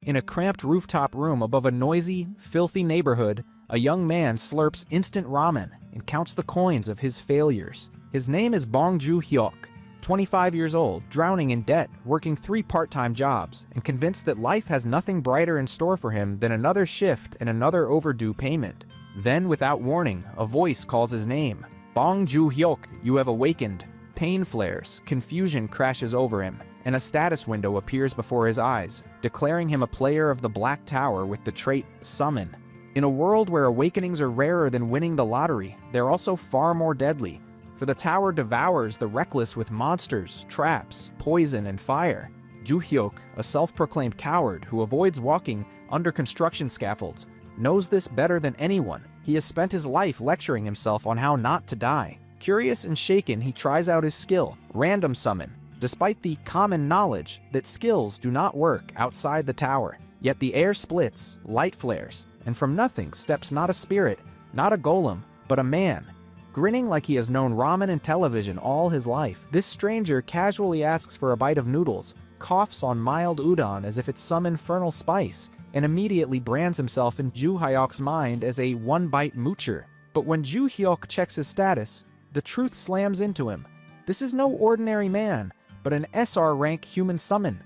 In a cramped rooftop room above a noisy, filthy neighborhood, a young man slurps instant ramen and counts the coins of his failures. His name is Bong Joo-hyuk, 25 years old, drowning in debt, working 3 part-time jobs, and convinced that life has nothing brighter in store for him than another shift and another overdue payment. Then, without warning, a voice calls his name. Bong Joo-hyuk, you have awakened. Pain flares, confusion crashes over him, and a status window appears before his eyes, declaring him a player of the Black Tower with the trait Summon. In a world where awakenings are rarer than winning the lottery, they're also far more deadly, for the tower devours the reckless with monsters, traps, poison, and fire. Joo-hyuk, a self-proclaimed coward who avoids walking under construction scaffolds, knows this better than anyone. He has spent his life lecturing himself on how not to die. Curious and shaken, he tries out his skill, Random Summon, despite the common knowledge that skills do not work outside the tower. Yet the air splits, light flares, and from nothing steps not a spirit, not a golem, but a man. Grinning like he has known ramen and television all his life, this stranger casually asks for a bite of noodles, coughs on mild udon as if it's some infernal spice, and immediately brands himself in Joo-hyuk's mind as a one-bite moocher. But when Joo-hyuk checks his status, the truth slams into him. This is no ordinary man, but an SR rank human summon.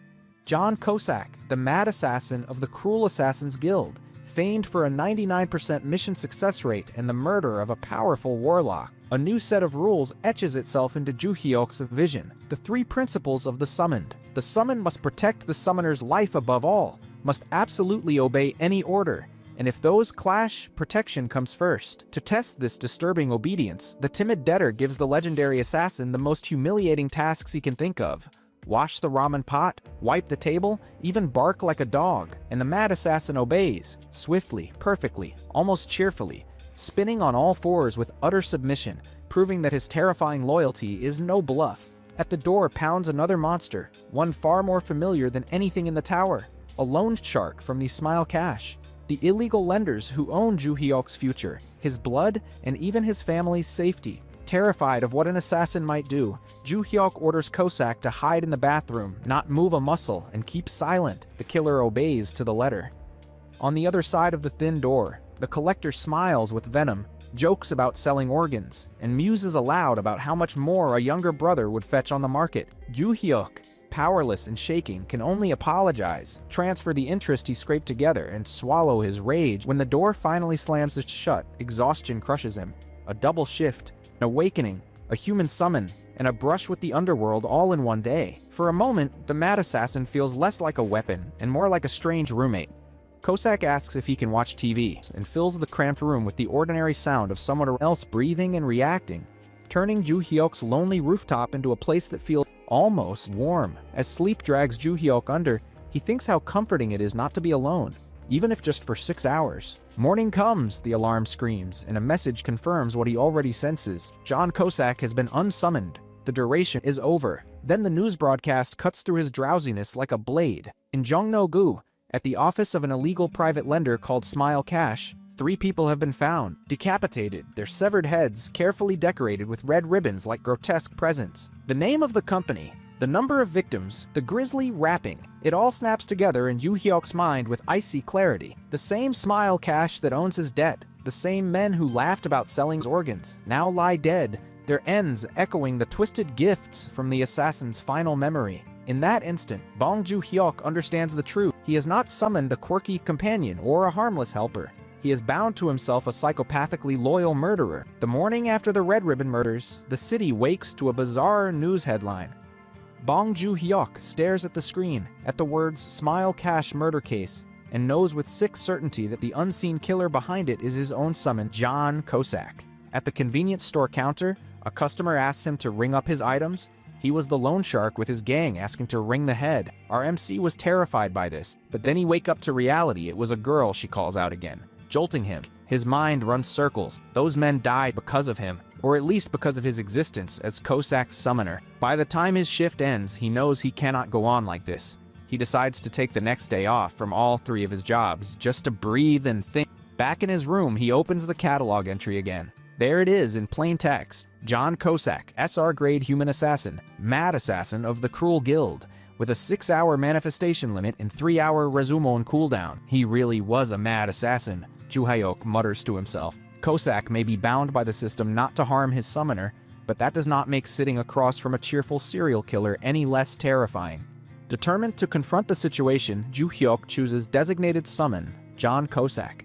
John Cossack, the mad assassin of the Cruel Assassins Guild, famed for a 99% mission success rate and the murder of a powerful warlock. A new set of rules etches itself into Joo-hyuk's vision. The 3 principles of the summoned. The summoned must protect the summoner's life above all, must absolutely obey any order, and if those clash, protection comes first. To test this disturbing obedience, the timid debtor gives the legendary assassin the most humiliating tasks he can think of. Wash the ramen pot, wipe the table, even bark like a dog, and the mad assassin obeys, swiftly, perfectly, almost cheerfully, spinning on all fours with utter submission, proving that his terrifying loyalty is no bluff. At the door pounds another monster, one far more familiar than anything in the tower, a loan shark from the Smile Cash. The illegal lenders who own Joo-hyuk's future, his blood, and even his family's safety. Terrified of what an assassin might do, Joo-hyuk orders Cossack to hide in the bathroom, not move a muscle, and keep silent. The killer obeys to the letter. On the other side of the thin door, the collector smiles with venom, jokes about selling organs, and muses aloud about how much more a younger brother would fetch on the market. Joo-hyuk, powerless and shaking, can only apologize, transfer the interest he scraped together, and swallow his rage. When the door finally slams shut, exhaustion crushes him. A double shift, an awakening, a human summon, and a brush with the underworld all in one day. For a moment, the mad assassin feels less like a weapon and more like a strange roommate. Cossack asks if he can watch TV, and fills the cramped room with the ordinary sound of someone else breathing and reacting, turning Joo-hyuk's lonely rooftop into a place that feels almost warm. As sleep drags Joo-hyuk under, he thinks how comforting it is not to be alone, even if just for 6 hours. Morning comes, the alarm screams, and a message confirms what he already senses. John Cossack has been unsummoned. The duration is over. Then the news broadcast cuts through his drowsiness like a blade. In Jongno-gu, at the office of an illegal private lender called Smile Cash, 3 people have been found, decapitated, their severed heads carefully decorated with red ribbons like grotesque presents. The name of the company, the number of victims, the grisly wrapping, it all snaps together in Joo-hyuk's mind with icy clarity. The same Smile Cash that owns his debt, the same men who laughed about selling organs, now lie dead, their ends echoing the twisted gifts from the assassin's final memory. In that instant, Bong Joo-hyuk understands the truth. He has not summoned a quirky companion or a harmless helper. He has bound to himself a psychopathically loyal murderer. The morning after the Red Ribbon murders, the city wakes to a bizarre news headline. Bong Joo-hyuk stares at the screen, at the words Smile Cash murder case, and knows with sick certainty that the unseen killer behind it is his own summon, John Cossack. At the convenience store counter, a customer asks him to ring up his items. He was the loan shark with his gang asking to ring the head. Our MC was terrified by this, but then he wake up to reality. It was a girl, she calls out again, jolting him. His mind runs circles. Those men died because of him, or at least because of his existence as Cossack's summoner. By the time his shift ends, he knows he cannot go on like this. He decides to take the next day off from all 3 of his jobs, just to breathe and think. Back in his room, he opens the catalog entry again. There it is in plain text. John Cossack, SR grade human assassin, mad assassin of the Cruel Guild. with a 6-hour manifestation limit and 3-hour Resumon cooldown. He really was a mad assassin, Ju Hyuk mutters to himself. Kosak may be bound by the system not to harm his summoner, but that does not make sitting across from a cheerful serial killer any less terrifying. Determined to confront the situation, Ju Hyuk chooses designated summon, John Kosak.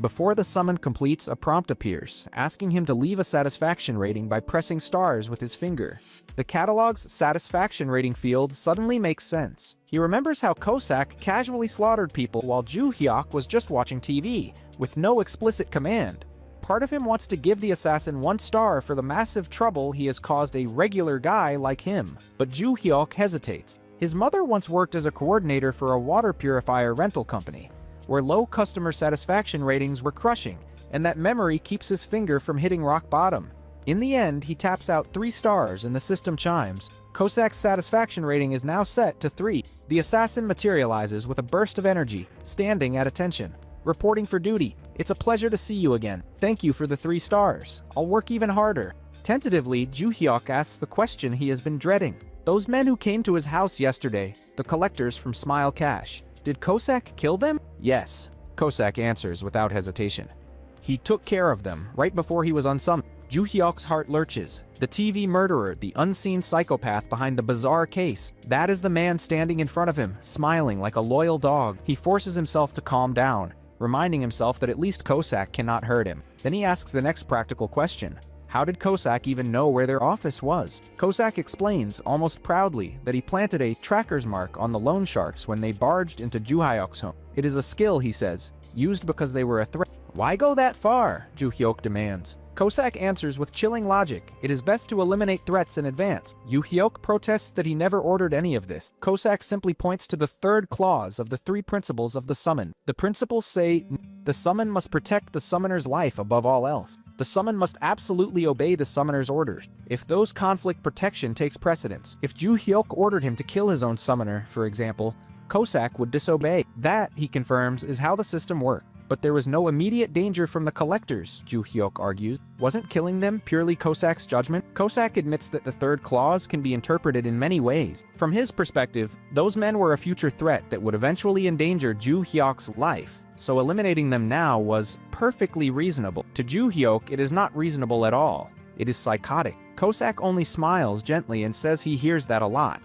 Before the summon completes, a prompt appears, asking him to leave a satisfaction rating by pressing stars with his finger. The catalog's satisfaction rating field suddenly makes sense. He remembers how Kosak casually slaughtered people while Ju Hyuk was just watching TV, with no explicit command. Part of him wants to give the assassin 1 star for the massive trouble he has caused a regular guy like him, but Ju Hyuk hesitates. His mother once worked as a coordinator for a water purifier rental company, where low customer satisfaction ratings were crushing, and that memory keeps his finger from hitting rock bottom. In the end, he taps out 3 stars and the system chimes. Kosak's satisfaction rating is now set to 3. The assassin materializes with a burst of energy, standing at attention. Reporting for duty. It's a pleasure to see you again. Thank you for the 3 stars. I'll work even harder. Tentatively, Ju Hyuk asks the question he has been dreading. Those men who came to his house yesterday, the collectors from Smile Cash, did Kosak kill them? Yes, Kosak answers without hesitation. He took care of them right before he was unsummoned. Ju Hyuk's heart lurches. The TV murderer, the unseen psychopath behind the bizarre case. That is the man standing in front of him, smiling like a loyal dog. He forces himself to calm down, reminding himself that at least Kosak cannot hurt him. Then he asks the next practical question. How did Kosak even know where their office was? Kosak explains, almost proudly, that he planted a tracker's mark on the loan sharks when they barged into Ju Hyuk's home. It is a skill, he says, used because they were a threat. Why go that far? Ju Hyuk demands. Kosak answers with chilling logic. It is best to eliminate threats in advance. Ju Hyuk protests that he never ordered any of this. Kosak simply points to the 3rd clause of the 3 principles of the summon. The principles say, the summon must protect the summoner's life above all else. The summon must absolutely obey the summoner's orders. If those conflict protection takes precedence, if Ju Hyuk ordered him to kill his own summoner, for example, Kosak would disobey. That, he confirms, is how the system works. But there was no immediate danger from the collectors, Ju Hyuk argues. Wasn't killing them purely Kosak's judgment? Kosak admits that the 3rd clause can be interpreted in many ways. From his perspective, those men were a future threat that would eventually endanger Ju Hyuk's life, so eliminating them now was perfectly reasonable. To Ju Hyuk, it is not reasonable at all. It is psychotic. Kosak only smiles gently and says he hears that a lot.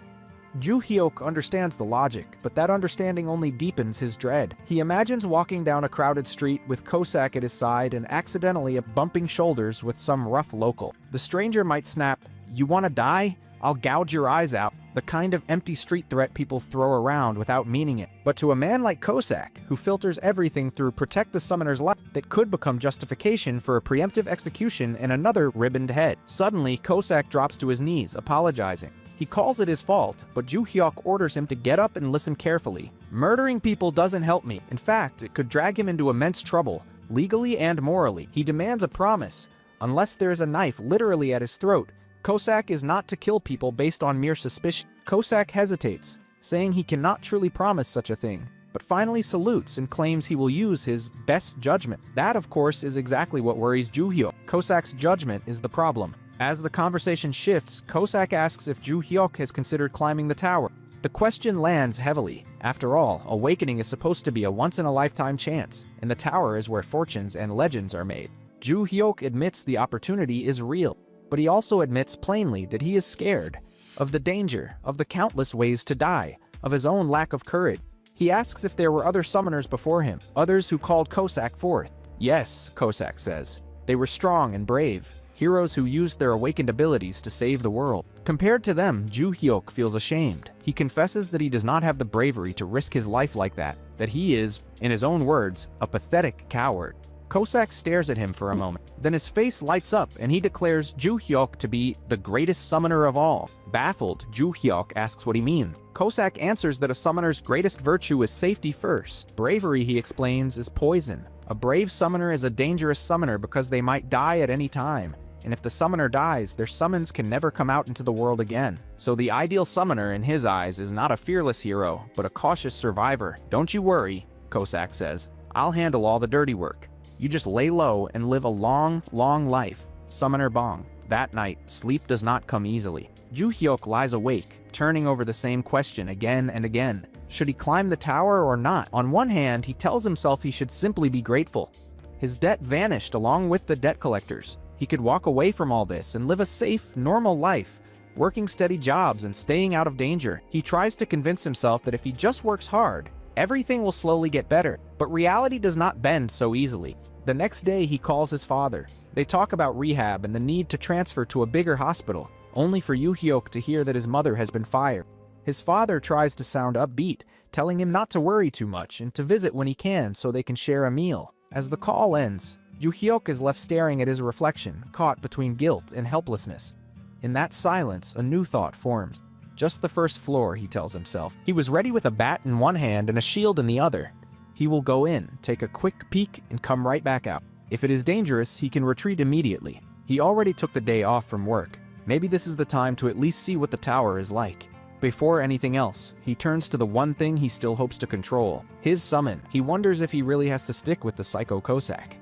Ju Hyuk understands the logic, but that understanding only deepens his dread. He imagines walking down a crowded street with Kosak at his side and accidentally bumping shoulders with some rough local. The stranger might snap, "You wanna die? I'll gouge your eyes out," the kind of empty street threat people throw around without meaning it. But to a man like Kosak, who filters everything through protect the summoner's life, that could become justification for a preemptive execution and another ribboned head. Suddenly, Kosak drops to his knees, apologizing. He calls it his fault, but Ju Hyuk orders him to get up and listen carefully. Murdering people doesn't help me. In fact, it could drag him into immense trouble, legally and morally. He demands a promise. Unless there is a knife literally at his throat, Kosak is not to kill people based on mere suspicion. Kosak hesitates, saying he cannot truly promise such a thing, but finally salutes and claims he will use his best judgment. That, of course, is exactly what worries Ju Hyuk. Kosak's judgment is the problem. As the conversation shifts, Kosak asks if Ju Hyuk has considered climbing the tower. The question lands heavily. After all, awakening is supposed to be a once-in-a-lifetime chance, and the tower is where fortunes and legends are made. Ju Hyuk admits the opportunity is real, but he also admits plainly that he is scared of the danger, of the countless ways to die, of his own lack of courage. He asks if there were other summoners before him, others who called Kosak forth. Yes, Kosak says. They were strong and brave. Heroes who used their awakened abilities to save the world. Compared to them, Ju Hyuk feels ashamed. He confesses that he does not have the bravery to risk his life like that he is, in his own words, a pathetic coward. Kosak stares at him for a moment. Then his face lights up and he declares Ju Hyuk to be the greatest summoner of all. Baffled, Ju Hyuk asks what he means. Kosak answers that a summoner's greatest virtue is safety first. Bravery, he explains, is poison. A brave summoner is a dangerous summoner because they might die at any time. And if the summoner dies, their summons can never come out into the world again. So the ideal summoner in his eyes is not a fearless hero, but a cautious survivor. Don't you worry, Kosak says. I'll handle all the dirty work. You just lay low and live a long, long life. Summoner Bong. That night, sleep does not come easily. Ju Hyuk lies awake, turning over the same question again and again. Should he climb the tower or not? On one hand, he tells himself he should simply be grateful. His debt vanished along with the debt collectors. He could walk away from all this and live a safe, normal life, working steady jobs and staying out of danger. He tries to convince himself that if he just works hard, everything will slowly get better. But reality does not bend so easily. The next day, he calls his father. They talk about rehab and the need to transfer to a bigger hospital, only for Ju Hyuk to hear that his mother has been fired. His father tries to sound upbeat, telling him not to worry too much and to visit when he can so they can share a meal. As the call ends, Ju Hyuk is left staring at his reflection, caught between guilt and helplessness. In that silence, a new thought forms. Just the first floor, he tells himself. He was ready with a bat in one hand and a shield in the other. He will go in, take a quick peek, and come right back out. If it is dangerous, he can retreat immediately. He already took the day off from work. Maybe this is the time to at least see what the tower is like. Before anything else, he turns to the one thing he still hopes to control, his summon. He wonders if he really has to stick with the Psycho Cossack.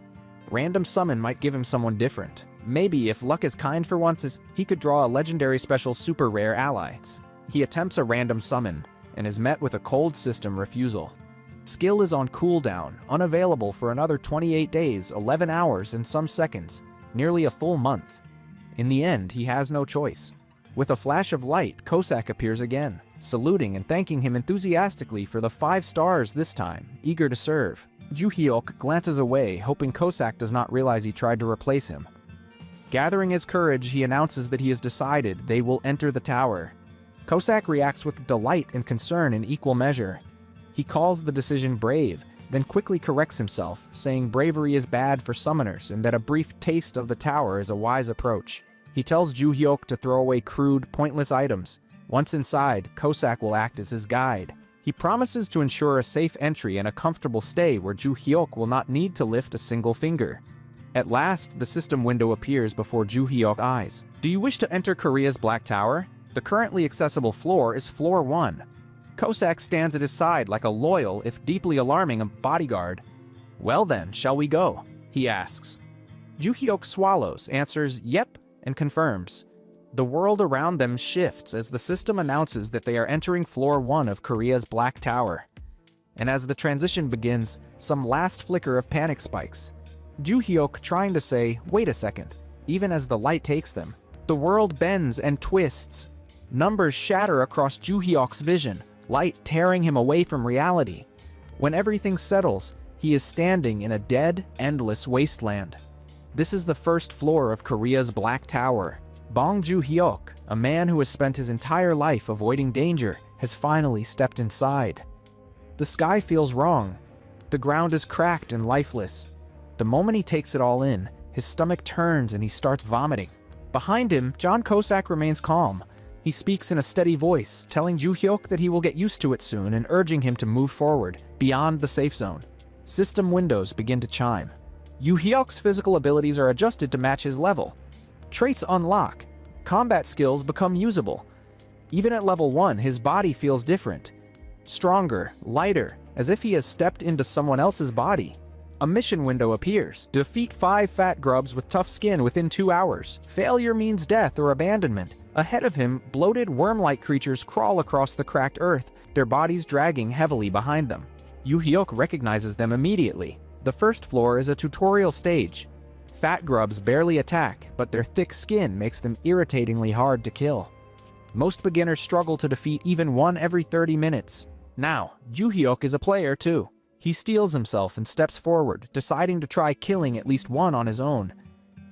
Random summon might give him someone different. Maybe, if luck is kind for once, he could draw a legendary special super rare ally. He attempts a random summon, and is met with a cold system refusal. Skill is on cooldown, unavailable for another 28 days, 11 hours, and some seconds, nearly a full month. In the end, he has no choice. With a flash of light, Cossack appears again, saluting and thanking him enthusiastically for the 5 stars this time, eager to serve. Ju Hyuk glances away, hoping Cossack does not realize he tried to replace him. Gathering his courage, he announces that he has decided they will enter the tower. Cossack reacts with delight and concern in equal measure. He calls the decision brave, then quickly corrects himself, saying bravery is bad for summoners and that a brief taste of the tower is a wise approach. He tells Ju Hyuk to throw away crude, pointless items. Once inside, Cossack will act as his guide. He promises to ensure a safe entry and a comfortable stay where Ju Hyuk will not need to lift a single finger. At last, the system window appears before Ju Hyuk's eyes. Do you wish to enter Korea's Black Tower? The currently accessible floor is floor 1. Cossack stands at his side like a loyal, if deeply alarming, bodyguard. Well then, shall we go? He asks. Ju Hyuk swallows, answers yep, and confirms. The world around them shifts as the system announces that they are entering floor 1 of Korea's Black Tower. And as the transition begins, some last flicker of panic spikes. Ju Hyuk trying to say, wait a second, even as the light takes them. The world bends and twists. Numbers shatter across Ju Hyuk's vision, light tearing him away from reality. When everything settles, he is standing in a dead, endless wasteland. This is the first floor of Korea's Black Tower. Bong Ju Hyuk, a man who has spent his entire life avoiding danger, has finally stepped inside. The sky feels wrong. The ground is cracked and lifeless. The moment he takes it all in, his stomach turns and he starts vomiting. Behind him, John Cossack remains calm. He speaks in a steady voice, telling Ju Hyuk that he will get used to it soon and urging him to move forward, beyond the safe zone. System windows begin to chime. Ju Hyuk's physical abilities are adjusted to match his level. Traits unlock. Combat skills become usable. Even at level 1, his body feels different. Stronger, lighter, as if he has stepped into someone else's body. A mission window appears. Defeat 5 fat grubs with tough skin within 2 hours. Failure means death or abandonment. Ahead of him, bloated worm-like creatures crawl across the cracked earth, their bodies dragging heavily behind them. Ju Hyuk recognizes them immediately. The first floor is a tutorial stage. Fat grubs barely attack, but their thick skin makes them irritatingly hard to kill. Most beginners struggle to defeat even one every 30 minutes. Now, Ju Hyuk is a player too. He steels himself and steps forward, deciding to try killing at least one on his own.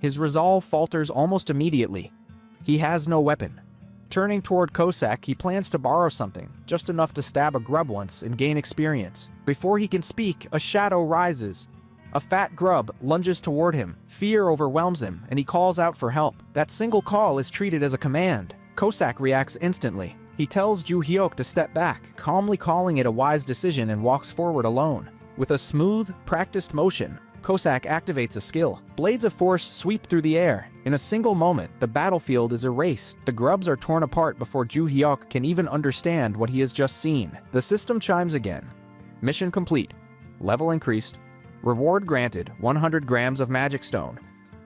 His resolve falters almost immediately. He has no weapon. Turning toward Cossack, he plans to borrow something, just enough to stab a grub once and gain experience. Before he can speak, a shadow rises. A fat grub lunges toward him. Fear overwhelms him, and he calls out for help. That single call is treated as a command. Cossack reacts instantly. He tells Ju Hyuk to step back, calmly calling it a wise decision, and walks forward alone. With a smooth, practiced motion, Cossack activates a skill. Blades of force sweep through the air. In a single moment, the battlefield is erased. The grubs are torn apart before Ju Hyuk can even understand what he has just seen. The system chimes again. Mission complete. Level increased. Reward granted, 100 grams of magic stone.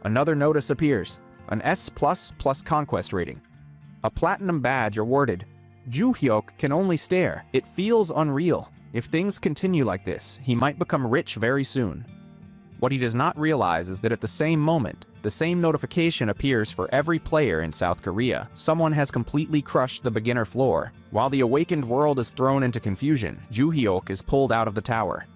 Another notice appears. an S++ conquest rating. A platinum badge awarded. Ju Hyuk can only stare. It feels unreal. If things continue like this, he might become rich very soon. What he does not realize is that at the same moment, the same notification appears for every player in South Korea. Someone has completely crushed the beginner floor. While the awakened world is thrown into confusion, Ju Hyuk is pulled out of the tower.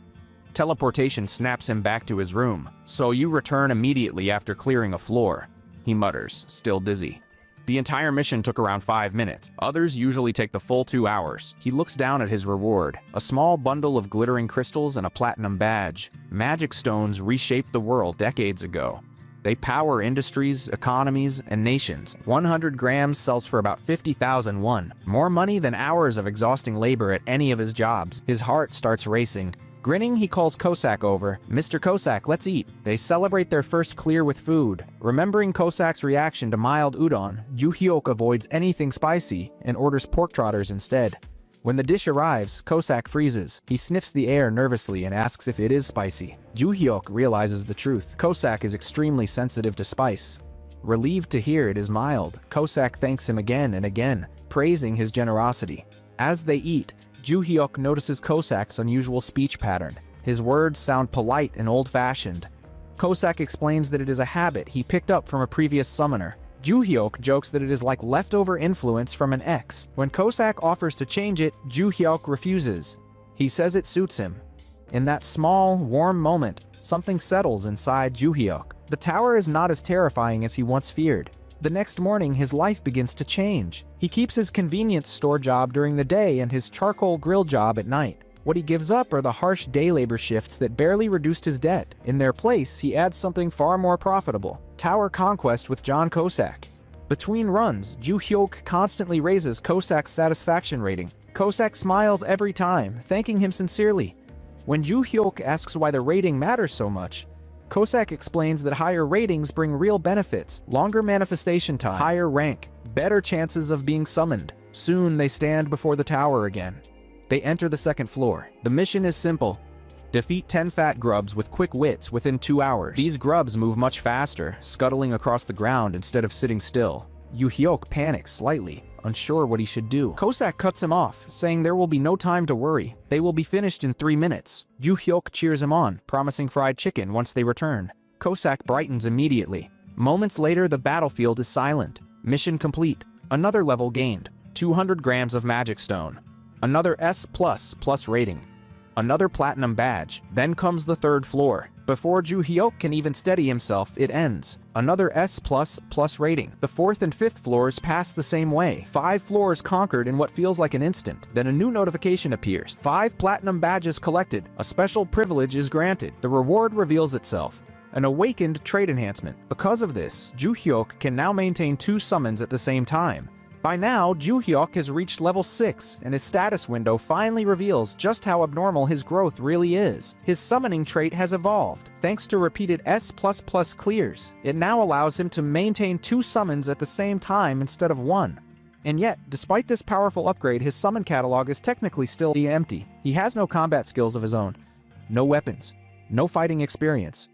Teleportation snaps him back to his room. "So you return immediately after clearing a floor," he mutters, still dizzy. The entire mission took around 5 minutes. Others usually take the full 2 hours. He looks down at his reward, a small bundle of glittering crystals and a platinum badge. Magic stones reshaped the world decades ago. They power industries, economies, and nations. 100 grams sells for about 50,000 won, more money than hours of exhausting labor at any of his jobs. His heart starts racing. Grinning, he calls Kosak over. "Mr. Kosak, let's eat." They celebrate their first clear with food. Remembering Kosak's reaction to mild udon, Ju Hyuk avoids anything spicy and orders pork trotters instead. When the dish arrives, Kosak freezes. He sniffs the air nervously and asks if it is spicy. Ju Hyuk realizes the truth. Kosak is extremely sensitive to spice. Relieved to hear it is mild, Kosak thanks him again and again, praising his generosity. As they eat, Ju Hyuk notices Kosak's unusual speech pattern. His words sound polite and old-fashioned. Kosak explains that it is a habit he picked up from a previous summoner. Ju Hyuk jokes that it is like leftover influence from an ex. When Kosak offers to change it, Ju Hyuk refuses. He says it suits him. In that small, warm moment, something settles inside Ju Hyuk. The tower is not as terrifying as he once feared. The next morning, his life begins to change. He keeps his convenience store job during the day and his charcoal grill job at night. What he gives up are the harsh day labor shifts that barely reduced his debt. In their place, he adds something far more profitable: tower conquest with John Kosak. Between runs, Ju Hyuk constantly raises Kosak's satisfaction rating. Kosak smiles every time, thanking him sincerely. When Ju Hyuk asks why the rating matters so much, Kosak explains that higher ratings bring real benefits: longer manifestation time, higher rank, better chances of being summoned. Soon they stand before the tower again. They enter the second floor. The mission is simple: defeat 10 fat grubs with quick wits within 2 hours. These grubs move much faster, scuttling across the ground instead of sitting still. Ju Hyuk panics slightly, unsure what he should do. Kosak cuts him off, saying there will be no time to worry. They will be finished in 3 minutes. Ju Hyuk cheers him on, promising fried chicken once they return. Kosak brightens immediately. Moments later, the battlefield is silent. Mission complete. Another level gained. 200 grams of magic stone. Another S++ rating. Another platinum badge. Then comes the third floor. Before Ju Hyuk can even steady himself, it ends. Another S++ rating. The fourth and fifth floors pass the same way. 5 floors conquered in what feels like an instant. Then a new notification appears. 5 platinum badges collected. A special privilege is granted. The reward reveals itself: an awakened trait enhancement. Because of this, Ju Hyuk can now maintain 2 summons at the same time. By now, Ju Hyuk has reached level 6, and his status window finally reveals just how abnormal his growth really is. His summoning trait has evolved. Thanks to repeated S++ clears, it now allows him to maintain 2 summons at the same time instead of 1. And yet, despite this powerful upgrade, his summon catalog is technically still empty. He has no combat skills of his own, no weapons, no fighting experience.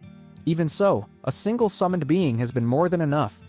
Even so, a single summoned being has been more than enough.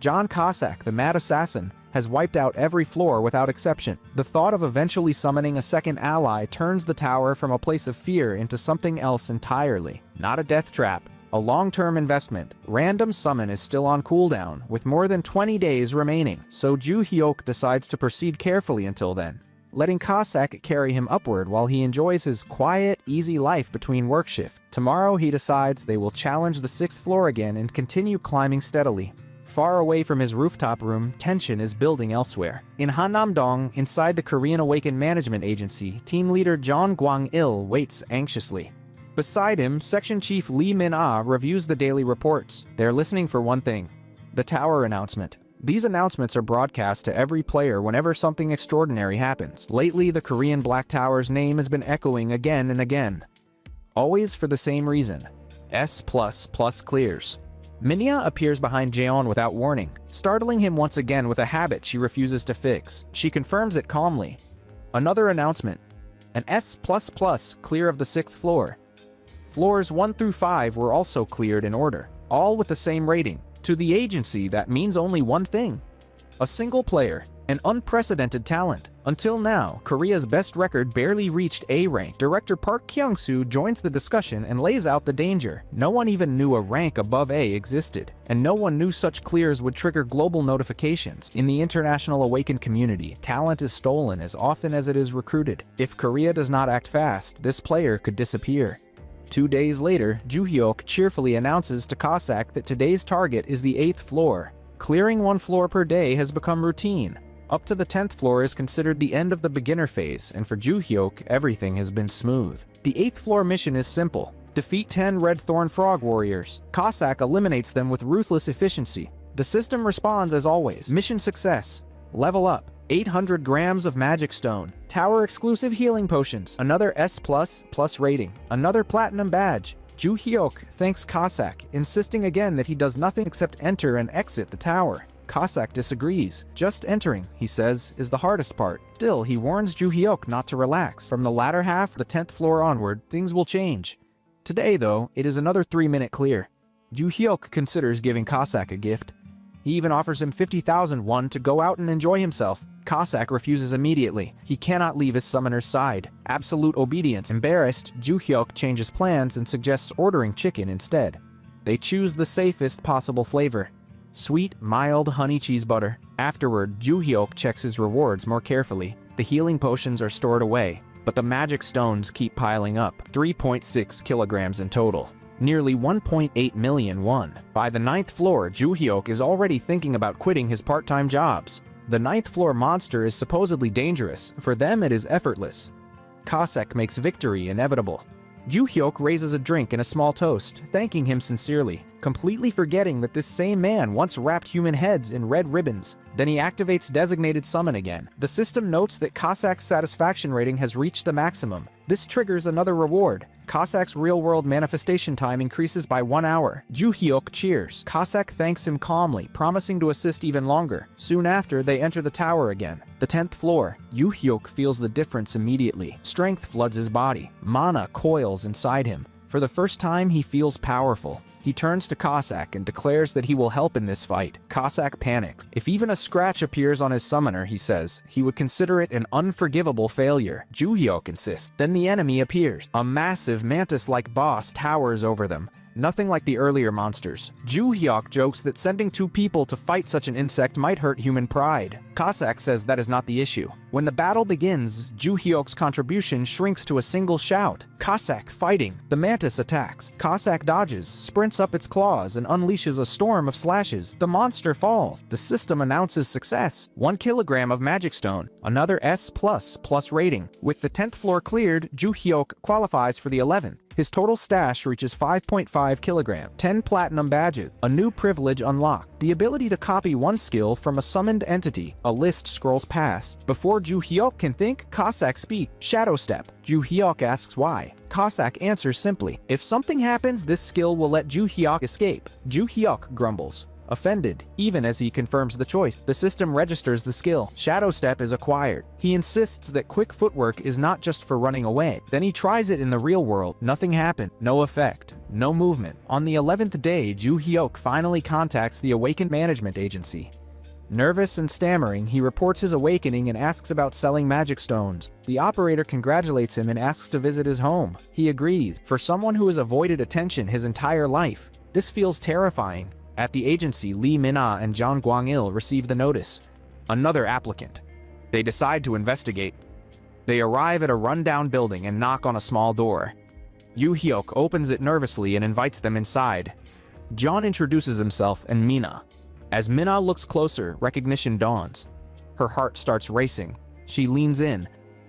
John Kosak, the mad assassin, has wiped out every floor without exception. The thought of eventually summoning a second ally turns the tower from a place of fear into something else entirely. Not a death trap, a long-term investment. Random summon is still on cooldown, with more than 20 days remaining, so Ju Hyuk decides to proceed carefully until then, letting Kosak carry him upward while he enjoys his quiet, easy life between work shift. Tomorrow he decides they will challenge the 6th floor again and continue climbing steadily. Far away from his rooftop room, tension is building elsewhere. In Hannam-dong, inside the Korean Awakened Management Agency, team leader Jeon Gwang-il waits anxiously. Beside him, Section Chief Lee Min-ah reviews the daily reports. They're listening for one thing: the tower announcement. These announcements are broadcast to every player whenever something extraordinary happens. Lately, the Korean Black Tower's name has been echoing again and again. Always for the same reason: S++ clears. Minya appears behind Jeon without warning, startling him once again with a habit she refuses to fix. She confirms it calmly. Another announcement: an S++ clear of the 6th floor. Floors 1 through 5 were also cleared in order, all with the same rating: To the agency, that means only one thing: a single player, an unprecedented talent. Until now, Korea's best record barely reached A rank. Director Park Kyung-soo joins the discussion and lays out the danger. No one even knew a rank above A existed, and no one knew such clears would trigger global notifications. In the international awakened community, talent is stolen as often as it is recruited. If Korea does not act fast, this player could disappear. 2 days later, Joo-hyuk cheerfully announces to Cossack that today's target is the 8th floor. Clearing 1 floor per day has become routine. Up to the 10th floor is considered the end of the beginner phase, and for Joo-hyuk, everything has been smooth. The 8th floor mission is simple: defeat 10 Red Thorn Frog Warriors. Cossack eliminates them with ruthless efficiency. The system responds as always. Mission success. Level up. 800 grams of magic stone. Tower exclusive healing potions. Another S++ rating. Another platinum badge. Joo-hyuk thanks Cossack, insisting again that he does nothing except enter and exit the tower. Cossack disagrees. Just entering, he says, is the hardest part. Still, he warns Joo-hyuk not to relax. From the latter half of the 10th floor onward, things will change. Today, though, it is another 3-minute clear. Joo-hyuk considers giving Cossack a gift. He even offers him 50,000 won to go out and enjoy himself. Cossack refuses immediately. He cannot leave his summoner's side. Absolute obedience. Embarrassed, Joo-hyuk changes plans and suggests ordering chicken instead. They choose the safest possible flavor: sweet, mild honey cheese butter. Afterward, Joo-hyuk checks his rewards more carefully. The healing potions are stored away, but the magic stones keep piling up. 3.6 kilograms in total. Nearly 1.8 million won. By the 9th floor, Joo-hyuk is already thinking about quitting his part-time jobs. The 9th floor monster is supposedly dangerous. For them, it is effortless. Cossack makes victory inevitable. Joo-hyuk raises a drink and a small toast, thanking him sincerely, completely forgetting that this same man once wrapped human heads in red ribbons. Then he activates designated summon again. The system notes that Cossack's satisfaction rating has reached the maximum. This triggers another reward. Cossack's real-world manifestation time increases by 1 hour. Joo-hyuk cheers. Cossack thanks him calmly, promising to assist even longer. Soon after, they enter the tower again. The 10th floor. Joo-hyuk feels the difference immediately. Strength floods his body. Mana coils inside him. For the first time, he feels powerful. He turns to Cossack and declares that he will help in this fight. Cossack panics. If even a scratch appears on his summoner, he says, he would consider it an unforgivable failure. Joo-hyuk insists. Then the enemy appears. A massive mantis-like boss towers over them. Nothing like the earlier monsters. Joo-hyuk jokes that sending 2 people to fight such an insect might hurt human pride. Cossack says that is not the issue. When the battle begins, Joo-hyuk's contribution shrinks to a single shout. Cossack fighting. The mantis attacks. Cossack dodges, sprints up its claws, and unleashes a storm of slashes. The monster falls. The system announces success. 1 kilogram of magic stone. Another S++ rating. With the 10th floor cleared, Joo-hyuk qualifies for the 11th. His total stash reaches 5.5 kilograms. 10 platinum badges. A new privilege unlocked. The ability to copy 1 skill from a summoned entity. A list scrolls past. Before Joo-hyuk can think, Cossack speaks. Shadow Step. Joo-hyuk asks why. Cossack answers simply. If something happens, this skill will let Joo-hyuk escape. Joo-hyuk grumbles, offended, even as he confirms the choice. The system registers the skill. Shadow Step is acquired. He insists that quick footwork is not just for running away. Then he tries it in the real world. Nothing happened. No effect. No movement. On the 11th day, Joo-hyuk finally contacts the Awakened Management Agency. Nervous and stammering, he reports his awakening and asks about selling magic stones. The operator congratulates him and asks to visit his home. He agrees. For someone who has avoided attention his entire life, this feels terrifying. At the agency, Lee Min-ah and John Gwang-il receive the notice. Another applicant. They decide to investigate. They arrive at a rundown building and knock on a small door. Joo-hyuk opens it nervously and invites them inside. John introduces himself and Mina. As Mina looks closer, recognition dawns. Her heart starts racing. She leans in.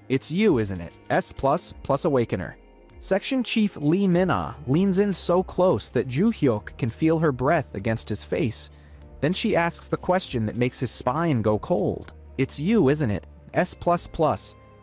It's you, isn't it? S++ Awakener. Section Chief Lee Min-ah leans in so close that Joo-hyuk can feel her breath against his face. Then she asks the question that makes his spine go cold. It's you, isn't it? S++.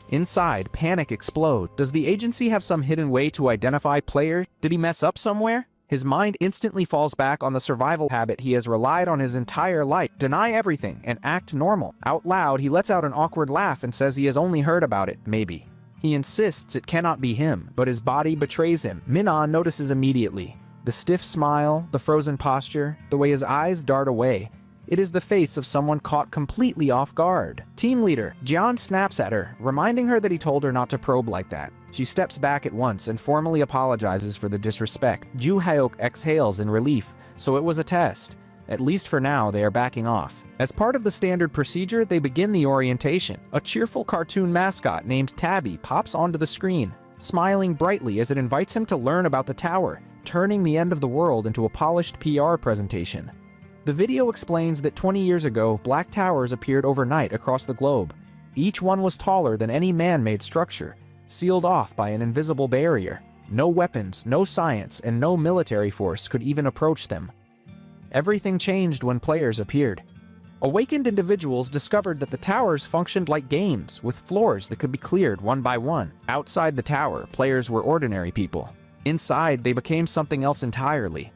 Inside, panic explodes. Does the agency have some hidden way to identify players? Did he mess up somewhere? His mind instantly falls back on the survival habit he has relied on his entire life. Deny everything and act normal. Out loud, he lets out an awkward laugh and says he has only heard about it, maybe. He insists it cannot be him, but his body betrays him. Min-ah notices immediately. The stiff smile, the frozen posture, the way his eyes dart away. It is the face of someone caught completely off guard. Team leader, Jian snaps at her, reminding her that he told her not to probe like that. She steps back at once and formally apologizes for the disrespect. Ju Hyuk exhales in relief, so it was a test. At least for now, they are backing off. As part of the standard procedure, they begin the orientation. A cheerful cartoon mascot named Tabby pops onto the screen, smiling brightly as it invites him to learn about the tower, turning the end of the world into a polished PR presentation. The video explains that 20 years ago, black towers appeared overnight across the globe. Each one was taller than any man-made structure, sealed off by an invisible barrier. No weapons, no science, and no military force could even approach them. Everything changed when players appeared. Awakened individuals discovered that the towers functioned like games, with floors that could be cleared one by one. Outside the tower, players were ordinary people. Inside, they became something else entirely.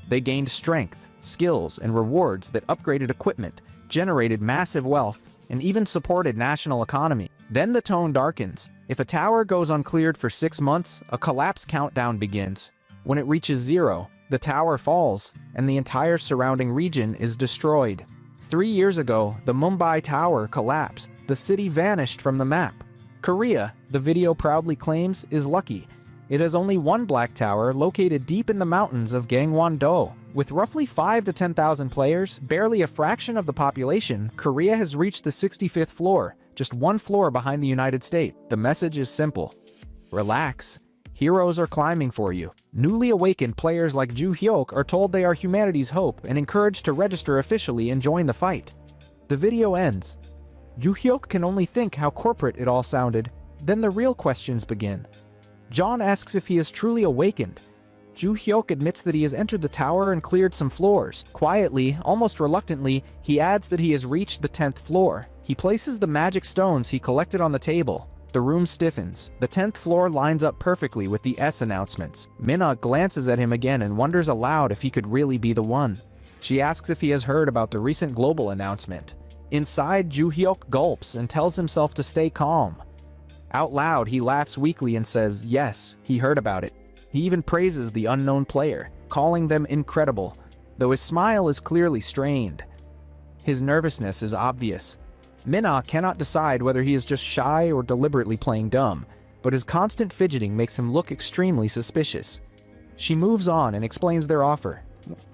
They gained strength, skills, and rewards that upgraded equipment, generated massive wealth, and even supported national economy. Then the tone darkens. If a tower goes uncleared for 6 months, a collapse countdown begins. When it reaches 0, the tower falls, and the entire surrounding region is destroyed. 3 years ago, the Mumbai Tower collapsed. The city vanished from the map. Korea, the video proudly claims, is lucky. It has only one black tower located deep in the mountains of Gangwon-do. With roughly 5,000 to 10,000 players, barely a fraction of the population, Korea has reached the 65th floor, just one floor behind the United States. The message is simple. Relax. Heroes are climbing for you. Newly awakened players like Ju Hyuk are told they are humanity's hope and encouraged to register officially and join the fight. The video ends. Ju Hyuk can only think how corporate it all sounded. Then the real questions begin. John asks if he is truly awakened. Ju Hyuk admits that he has entered the tower and cleared some floors. Quietly, almost reluctantly, he adds that he has reached the 10th floor. He places the magic stones he collected on the table. The room stiffens. The 10th floor lines up perfectly with the S announcements. Minna glances at him again and wonders aloud if he could really be the one. She asks if he has heard about the recent global announcement. Inside, Ju Hyuk gulps and tells himself to stay calm. Out loud, he laughs weakly and says, yes, he heard about it. He even praises the unknown player, calling them incredible, though his smile is clearly strained. His nervousness is obvious. Minna cannot decide whether he is just shy or deliberately playing dumb, but his constant fidgeting makes him look extremely suspicious. She moves on and explains their offer.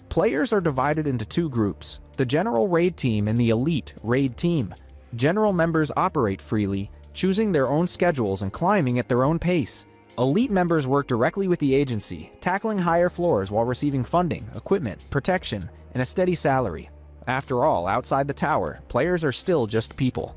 Players are divided into 2 groups, the General Raid Team and the Elite Raid Team. General members operate freely, choosing their own schedules and climbing at their own pace. Elite members work directly with the agency, tackling higher floors while receiving funding, equipment, protection, and a steady salary. After all, outside the tower, players are still just people.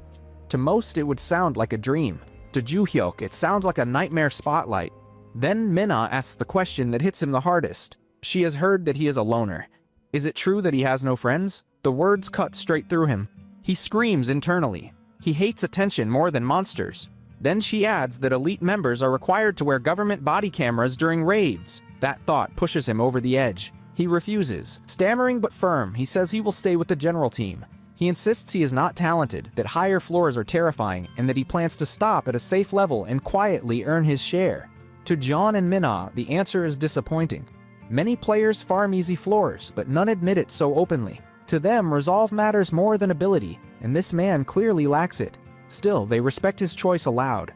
To most, it would sound like a dream. To Ju Hyuk, it sounds like a nightmare spotlight. Then Minna asks the question that hits him the hardest. She has heard that he is a loner. Is it true that he has no friends? The words cut straight through him. He screams internally. He hates attention more than monsters. Then she adds that elite members are required to wear government body cameras during raids. That thought pushes him over the edge. He refuses. Stammering but firm, he says he will stay with the general team. He insists he is not talented, that higher floors are terrifying, and that he plans to stop at a safe level and quietly earn his share. To John and Minna, the answer is disappointing. Many players farm easy floors, but none admit it so openly. To them, resolve matters more than ability, and this man clearly lacks it. Still, they respect his choice aloud.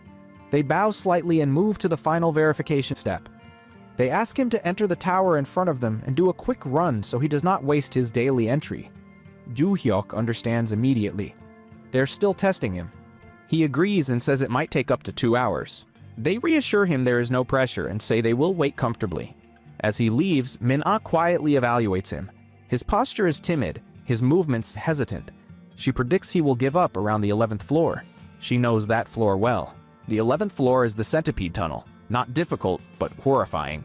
They bow slightly and move to the final verification step. They ask him to enter the tower in front of them and do a quick run so he does not waste his daily entry. Ju Hyuk understands immediately. They're still testing him. He agrees and says it might take up to 2 hours. They reassure him there is no pressure and say they will wait comfortably. As he leaves, Minna quietly evaluates him. His posture is timid, his movements hesitant. She predicts he will give up around the 11th floor. She knows that floor well. The 11th floor is the centipede tunnel. Not difficult, but horrifying.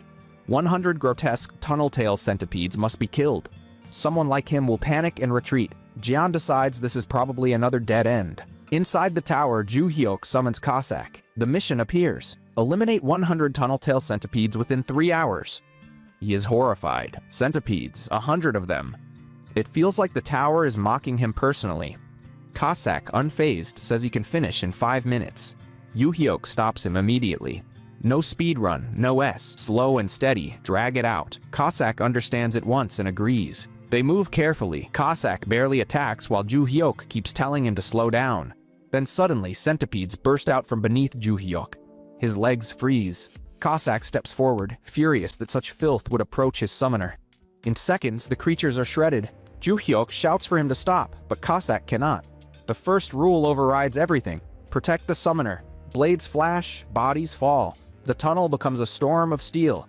100 grotesque tunnel-tail centipedes must be killed. Someone like him will panic and retreat. Jian decides this is probably another dead end. Inside the tower, Ju Hyuk summons Cossack. The mission appears. Eliminate 100 tunnel-tail centipedes within 3 hours. He is horrified. Centipedes, 100 of them. It feels like the tower is mocking him personally. Cossack, unfazed, says he can finish in 5 minutes. Ju Hyuk stops him immediately. No speed run, no S. Slow and steady, drag it out. Cossack understands at once and agrees. They move carefully. Cossack barely attacks while Ju Hyuk keeps telling him to slow down. Then suddenly, centipedes burst out from beneath Ju Hyuk. His legs freeze. Cossack steps forward, furious that such filth would approach his summoner. In seconds, the creatures are shredded. Ju Hyuk shouts for him to stop, but Cossack cannot. The first rule overrides everything. Protect the summoner. Blades flash, bodies fall. The tunnel becomes a storm of steel.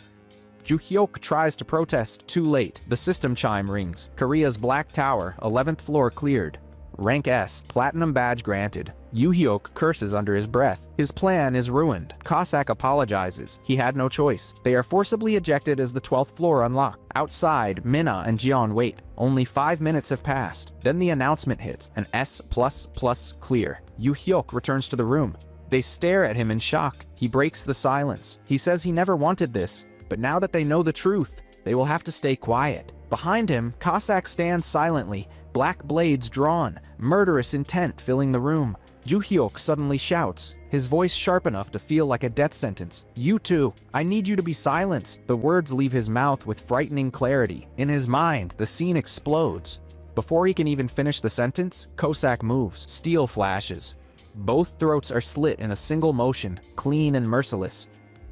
Ju Hyuk tries to protest, too late. The system chime rings. Korea's Black Tower, 11th floor cleared. Rank S, platinum badge granted. Ju Hyuk curses under his breath. His plan is ruined. Cossack apologizes. He had no choice. They are forcibly ejected as the 12th floor unlocked. Outside, Minna and Jeon wait. Only 5 minutes have passed. Then the announcement hits. An S++ clear. Ju Hyuk returns to the room. They stare at him in shock. He breaks the silence. He says he never wanted this, but now that they know the truth, they will have to stay quiet. Behind him, Cossack stands silently, black blades drawn, murderous intent filling the room. Ju Hyuk suddenly shouts, his voice sharp enough to feel like a death sentence. "You two, I need you to be silenced." The words leave his mouth with frightening clarity. In his mind, the scene explodes. Before he can even finish the sentence, Cossack moves. Steel flashes. Both throats are slit in a single motion, clean and merciless.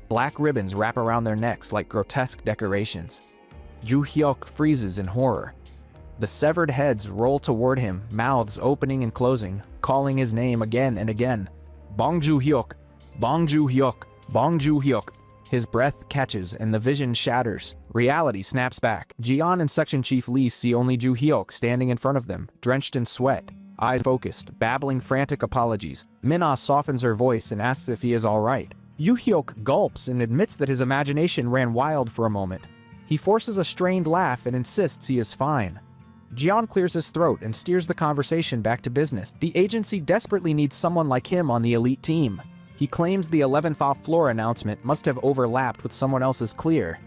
Black ribbons wrap around their necks like grotesque decorations. Ju Hyuk freezes in horror. The severed heads roll toward him, mouths opening and closing, calling his name again and again. Bong Ju Hyuk, Bong Ju Hyuk, Bong Ju Hyuk. His breath catches and the vision shatters. Reality snaps back. Jeon and Section Chief Lee see only Ju Hyuk standing in front of them, drenched in sweat, eyes focused, babbling frantic apologies. Minna softens her voice and asks if he is all right. Ju Hyuk gulps and admits that his imagination ran wild for a moment. He forces a strained laugh and insists he is fine. Jeon clears his throat and steers the conversation back to business. The agency desperately needs someone like him on the elite team. He claims the 11th off-floor announcement must have overlapped with someone else's clear.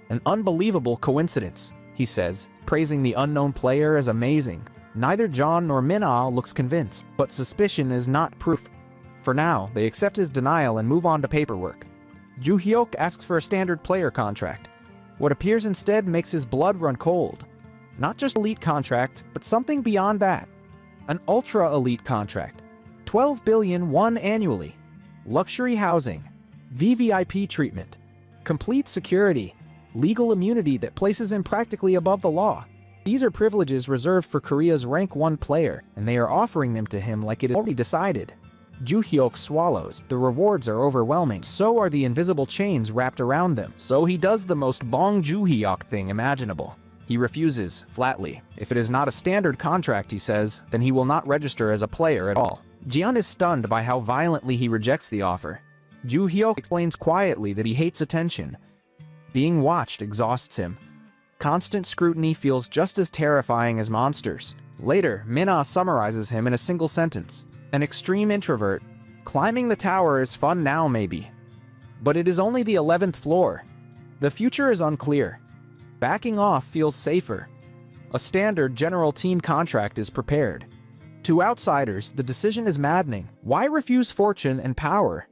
An unbelievable coincidence, he says, praising the unknown player as amazing. Neither John nor Minna looks convinced, but suspicion is not proof. For now, they accept his denial and move on to paperwork. Ju Hyuk asks for a standard player contract. What appears instead makes his blood run cold. Not just elite contract, but something beyond that. An ultra-elite contract. 12 billion won annually. Luxury housing. VVIP treatment. Complete security. Legal immunity that places him practically above the law. These are privileges reserved for Korea's rank 1 player, and they are offering them to him like it is already decided. Ju Hyuk swallows. The rewards are overwhelming. So are the invisible chains wrapped around them. So he does the most Bong Ju Hyuk thing imaginable. He refuses, flatly. If it is not a standard contract, he says, then he will not register as a player at all. Jeon is stunned by how violently he rejects the offer. Ju Hyuk explains quietly that he hates attention. Being watched exhausts him. Constant scrutiny feels just as terrifying as monsters. Later, Minna summarizes him in a single sentence. An extreme introvert. Climbing the tower is fun now, maybe. But it is only the 11th floor. The future is unclear. Backing off feels safer. A standard general team contract is prepared. To outsiders, the decision is maddening. Why refuse fortune and power?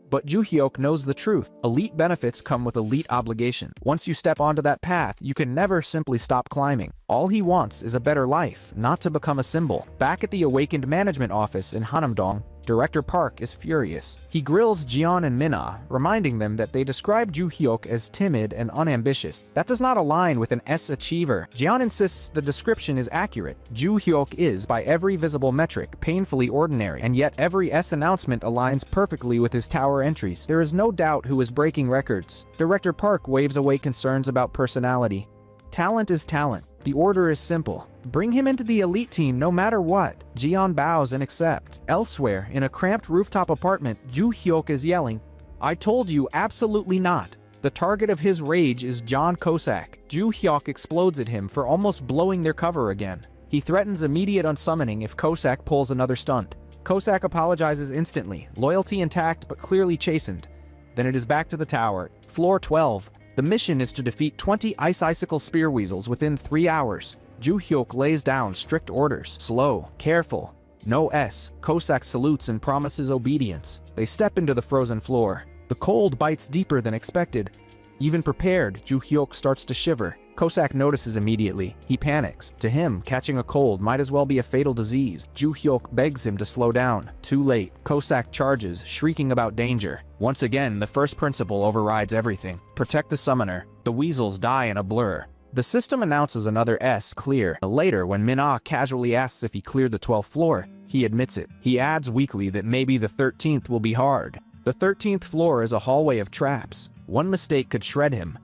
But Ju Hyuk knows the truth. Elite benefits come with elite obligation. Once you step onto that path, you can never simply stop climbing. All he wants is a better life, not to become a symbol. Back at the awakened management office in Hanamdong, Director Park is furious. He grills Jeon and Minna, reminding them that they described Ju Hyuk as timid and unambitious. That does not align with an S achiever. Jeon insists the description is accurate. Ju Hyuk is, by every visible metric, painfully ordinary, and yet every S announcement aligns perfectly with his tower entries. There is no doubt who is breaking records. Director Park waves away concerns about personality. Talent is talent. The order is simple. Bring him into the elite team no matter what. Jeon bows and accepts. Elsewhere, in a cramped rooftop apartment, Ju Hyuk is yelling, "I told you absolutely not." The target of his rage is John Cossack. Ju Hyuk explodes at him for almost blowing their cover again. He threatens immediate unsummoning if Cossack pulls another stunt. Cossack apologizes instantly, loyalty intact but clearly chastened. Then it is back to the tower. Floor 12. The mission is to defeat 20 Ice Icicle Spear Weasels within 3 hours. Ju Hyuk lays down strict orders. Slow, careful, no S. Cossack salutes and promises obedience. They step into the frozen floor. The cold bites deeper than expected. Even prepared, Ju Hyuk starts to shiver. Kosak notices immediately. He panics. To him, catching a cold might as well be a fatal disease. Ju Hyuk begs him to slow down. Too late. Kosak charges, shrieking about danger. Once again, the first principle overrides everything. Protect the summoner. The weasels die in a blur. The system announces another S clear. Later, when Manhwa casually asks if he cleared the 12th floor, he admits it. He adds weakly that maybe the 13th will be hard. The 13th floor is a hallway of traps. One mistake could shred him.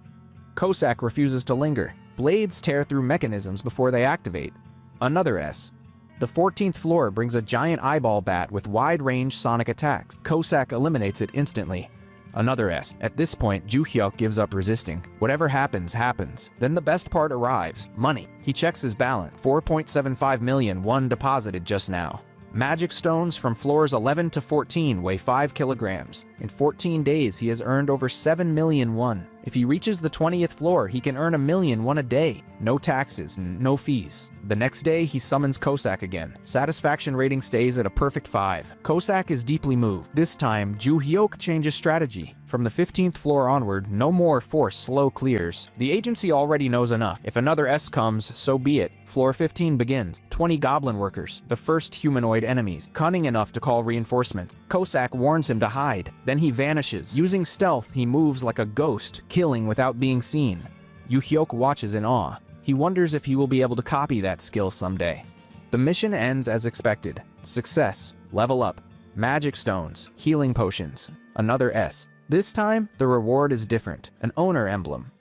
Kosak refuses to linger. Blades tear through mechanisms before they activate. Another S. The 14th floor brings a giant eyeball bat with wide-range sonic attacks. Kosak eliminates it instantly. Another S. At this point, Ju Hyuk gives up resisting. Whatever happens, happens. Then the best part arrives. Money. He checks his balance. 4.75 million won deposited just now. Magic stones from floors 11 to 14 weigh 5 kilograms. In 14 days, he has earned over 7 million won. If he reaches the 20th floor, he can earn 1 million won a day. No taxes, no fees. The next day, he summons Kosak again. Satisfaction rating stays at a perfect 5. Kosak is deeply moved. This time, Ju Hyuk changes strategy. From the 15th floor onward, no more forced slow clears. The agency already knows enough. If another S comes, so be it. Floor 15 begins. 20 goblin workers, the first humanoid enemies, cunning enough to call reinforcements. Kosak warns him to hide. Then he vanishes. Using stealth, he moves like a ghost, killing without being seen. Ju Hyuk watches in awe. He wonders if he will be able to copy that skill someday. The mission ends as expected. Success. Level up. Magic stones. Healing potions. Another S. This time, the reward is different. An owner emblem.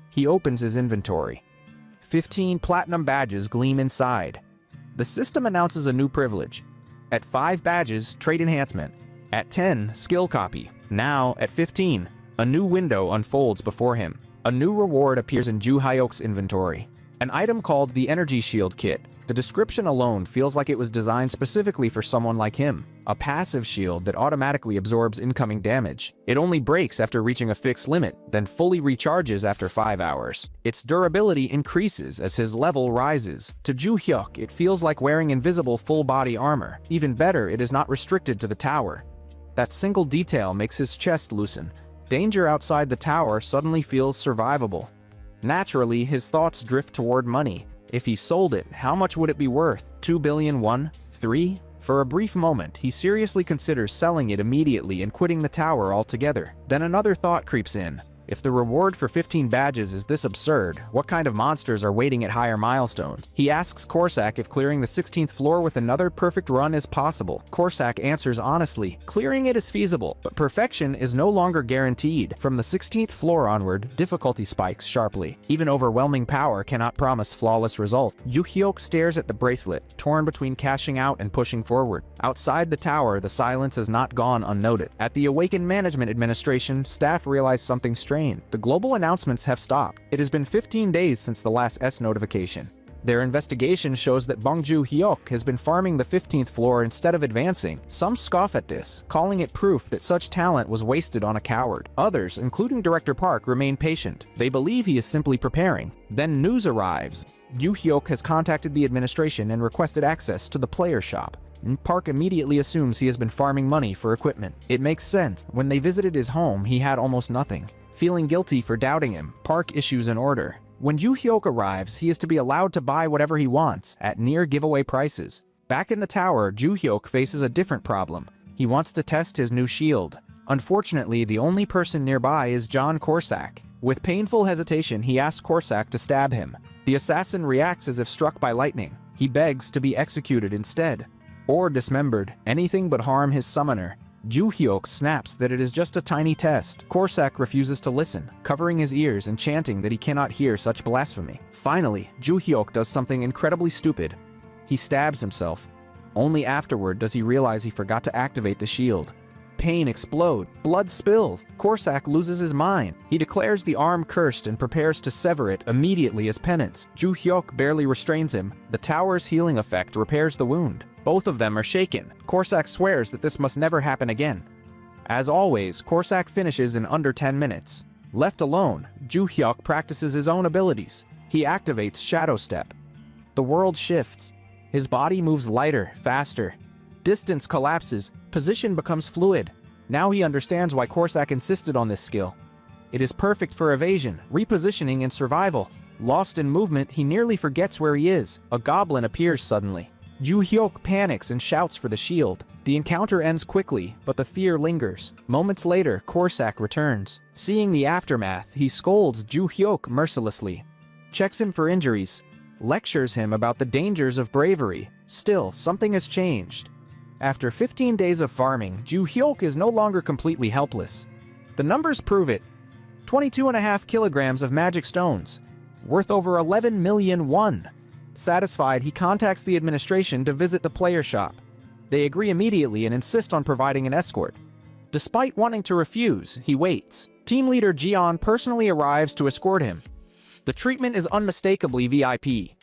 He opens his inventory. 15 platinum badges gleam inside. The system announces a new privilege. At 5 badges, trait enhancement. At 10, skill copy. Now, at 15, a new window unfolds before him. A new reward appears in Ju Hyuk's inventory. An item called the Energy Shield Kit. The description alone feels like it was designed specifically for someone like him. A passive shield that automatically absorbs incoming damage. It only breaks after reaching a fixed limit, then fully recharges after 5 hours. Its durability increases as his level rises. To Ju Hyuk, it feels like wearing invisible full-body armor. Even better, it is not restricted to the tower. That single detail makes his chest loosen. Danger outside the tower suddenly feels survivable. Naturally, his thoughts drift toward money. If he sold it, how much would it be worth? 2 billion won? 3? For a brief moment, he seriously considers selling it immediately and quitting the tower altogether. Then another thought creeps in. If the reward for 15 badges is this absurd, what kind of monsters are waiting at higher milestones? He asks Kosak if clearing the 16th floor with another perfect run is possible. Kosak answers honestly, clearing it is feasible, but perfection is no longer guaranteed. From the 16th floor onward, difficulty spikes sharply. Even overwhelming power cannot promise flawless result. Ju Hyuk stares at the bracelet, torn between cashing out and pushing forward. Outside the tower, the silence has not gone unnoted. At the Awakened Management Administration, staff realize something strange. The global announcements have stopped. It has been 15 days since the last S notification. Their investigation shows that Ju Hyuk has been farming the 15th floor instead of advancing. Some scoff at this, calling it proof that such talent was wasted on a coward. Others, including Director Park, remain patient. They believe he is simply preparing. Then news arrives. Ju Hyuk has contacted the administration and requested access to the player shop. Park immediately assumes he has been farming money for equipment. It makes sense. When they visited his home, he had almost nothing. Feeling guilty for doubting him, Park issues an order. When Ju Hyuk arrives, he is to be allowed to buy whatever he wants, at near giveaway prices. Back in the tower, Ju Hyuk faces a different problem. He wants to test his new shield. Unfortunately, the only person nearby is John Kosak. With painful hesitation, he asks Kosak to stab him. The assassin reacts as if struck by lightning. He begs to be executed instead. Or dismembered, anything but harm his summoner. Ju Hyuk snaps that it is just a tiny test. Kosak refuses to listen, covering his ears and chanting that he cannot hear such blasphemy. Finally, Ju Hyuk does something incredibly stupid. He stabs himself. Only afterward does he realize he forgot to activate the shield. Pain explodes. Blood spills. Kosak loses his mind. He declares the arm cursed and prepares to sever it immediately as penance. Ju Hyuk barely restrains him. The tower's healing effect repairs the wound. Both of them are shaken. Kosak swears that this must never happen again. As always, Kosak finishes in under 10 minutes. Left alone, Ju Hyuk practices his own abilities. He activates Shadow Step. The world shifts. His body moves lighter, faster. Distance collapses. Position becomes fluid. Now he understands why Corsac insisted on this skill. It is perfect for evasion, repositioning, and survival. Lost in movement, he nearly forgets where he is. A goblin appears suddenly. Ju Hyuk panics and shouts for the shield. The encounter ends quickly, but the fear lingers. Moments later, Corsac returns. Seeing the aftermath, he scolds Ju Hyuk mercilessly, checks him for injuries, lectures him about the dangers of bravery. Still, something has changed. After 15 days of farming, Ju Hyuk is no longer completely helpless. The numbers prove it. 22.5 kilograms of magic stones, worth over 11 million won. Satisfied, he contacts the administration to visit the player shop. They agree immediately and insist on providing an escort. Despite wanting to refuse, he waits. Team leader Jian personally arrives to escort him. The treatment is unmistakably VIP.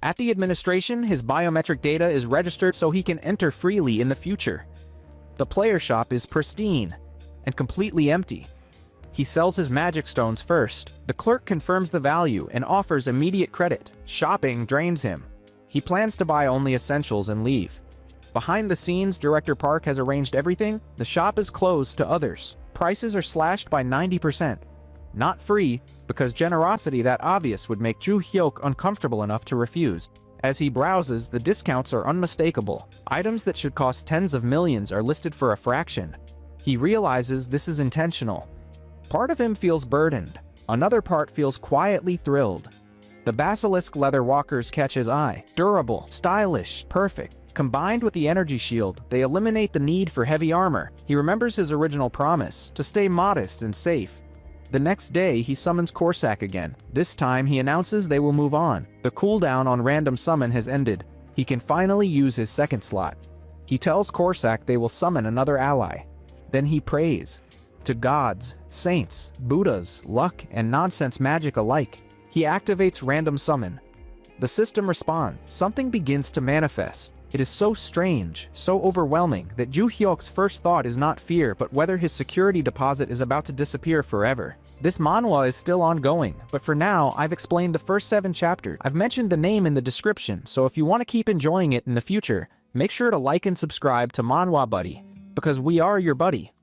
At the administration, his biometric data is registered so he can enter freely in the future. The player shop is pristine and completely empty. He sells his magic stones first. The clerk confirms the value and offers immediate credit. Shopping drains him. He plans to buy only essentials and leave. Behind the scenes, Director Park has arranged everything. The shop is closed to others. Prices are slashed by 90%. Not free, because generosity that obvious would make Ju Hyuk uncomfortable enough to refuse. As he browses, the discounts are unmistakable. Items that should cost tens of millions are listed for a fraction. He realizes this is intentional. Part of him feels burdened. Another part feels quietly thrilled. The basilisk leather walkers catch his eye. Durable, stylish, perfect. Combined with the energy shield, they eliminate the need for heavy armor. He remembers his original promise, to stay modest and safe. The next day, he summons Corsac again. This time, he announces they will move on. The cooldown on random summon has ended. He can finally use his second slot. He tells Corsac they will summon another ally. Then he prays. To gods, saints, Buddhas, luck, and nonsense magic alike. He activates random summon. The system responds. Something begins to manifest. It is so strange, so overwhelming, that Ju Hyuk's first thought is not fear, but whether his security deposit is about to disappear forever. This manhwa is still ongoing, but for now, I've explained the first 7 chapters. I've mentioned the name in the description, so if you want to keep enjoying it in the future, make sure to like and subscribe to Manhwa Buddy, because we are your buddy.